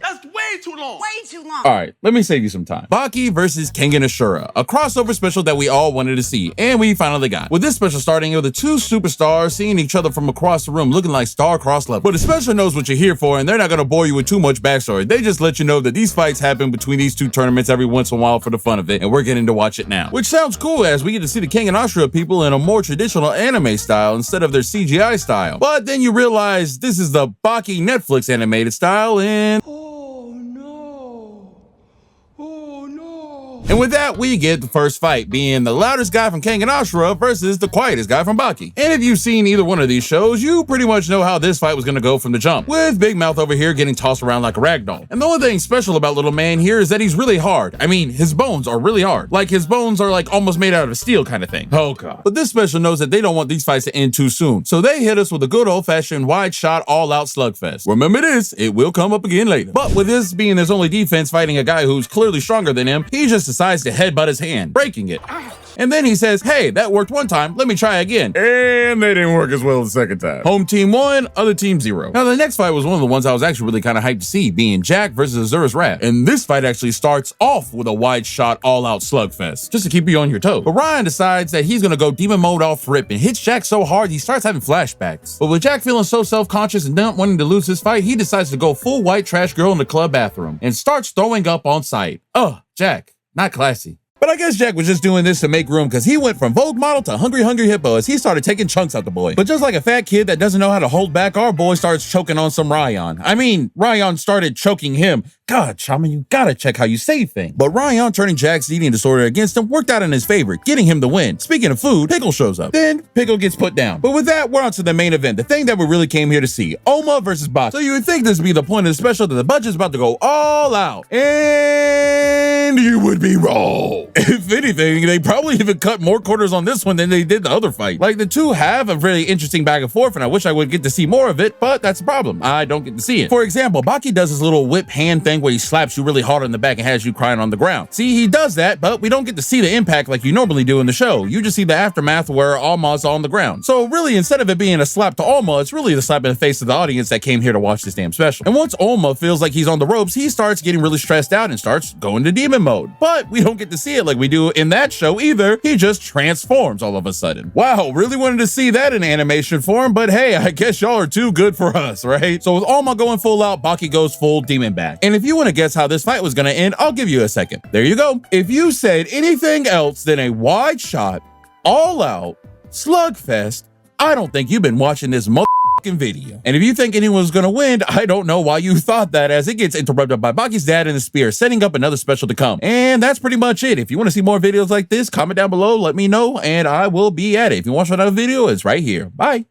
That's way too long. Way too long. All right, let me save you some time. Baki versus Kengan Ashura, a crossover special that we all wanted to see, and we finally got. With this special starting with the two superstars seeing each other from across the room looking like star-crossed lovers. But the special knows what you're here for, and they're not gonna bore you with too much backstory. They just let you know that these fights happen between these two tournaments every once in a while for the fun of it, and we're getting to watch it now. Which sounds cool, as we get to see the Kengan Ashura people in a more traditional anime style instead of their CGI style. But then you realize this is the Baki Netflix animated style, and and with that, we get the first fight, being the loudest guy from Kengan Ashura versus the quietest guy from Baki. And if you've seen either one of these shows, you pretty much know how this fight was gonna go from the jump, with Big Mouth over here getting tossed around like a ragdoll. And the only thing special about Little Man here is that he's really hard. I mean, his bones are really hard. Like, his bones are like almost made out of steel kind of thing. Oh god. But this special knows that they don't want these fights to end too soon, so they hit us with a good old-fashioned wide shot all-out slugfest. Remember this, it will come up again later. But with this being his only defense fighting a guy who's clearly stronger than him, he just decides to headbutt his hand, breaking it. And then he says, hey, that worked one time, let me try again. And they didn't work as well the second time. Home team 1, other team 0. Now the next fight was one of the ones I was actually really kind of hyped to see, being Jack versus Azura's Wrath. And this fight actually starts off with a wide shot all-out slugfest, just to keep you on your toes. But Ryan decides that he's gonna go demon mode off rip and hits Jack so hard he starts having flashbacks. But with Jack feeling so self-conscious and not wanting to lose his fight, he decides to go full white trash girl in the club bathroom and starts throwing up on sight. Ugh, Jack, not classy. But I guess Jack was just doing this to make room, because he went from Vogue model to Hungry Hippo as he started taking chunks out the boy. But just like a fat kid that doesn't know how to hold back, our boy starts choking on some Ryan. I mean, Ryan started choking him. God, Shaman, you gotta check how you say things. But Ryan turning Jack's eating disorder against him worked out in his favor, getting him the win. Speaking of food, Pickle shows up. Then Pickle gets put down. But with that, we're on to the main event, the thing that we really came here to see, Oma versus Baki. So you would think this would be the point of the special, that the budget's about to go all out. And you would be wrong. If anything, they probably even cut more quarters on this one than they did the other fight. Like, the two have a really interesting back and forth, and I wish I would get to see more of it, but that's the problem. I don't get to see it. For example, Baki does his little whip hand thing where he slaps you really hard on the back and has you crying on the ground. See, he does that, but we don't get to see the impact like you normally do in the show. You just see the aftermath where Alma's on the ground. So really, instead of it being a slap to Alma, it's really the slap in the face of the audience that came here to watch this damn special. And once Alma feels like he's on the ropes, he starts getting really stressed out and starts going to demon mode. But we don't get to see it like we do in that show either. He just transforms all of a sudden. Wow, really wanted to see that in animation form, but hey, I guess y'all are too good for us, right? So with Alma going full out, Baki goes full demon back. And if you want to guess how this fight was gonna end, I'll give you a second. There you go. If you said anything else than a wide shot, all out, slugfest, I don't think you've been watching this video. And if you think anyone's gonna win, I don't know why you thought that, as it gets interrupted by Baki's dad and the spear, setting up another special to come. And that's pretty much it. If you want to see more videos like this, comment down below, let me know, and I will be at it. If you want another video, it's right here. Bye.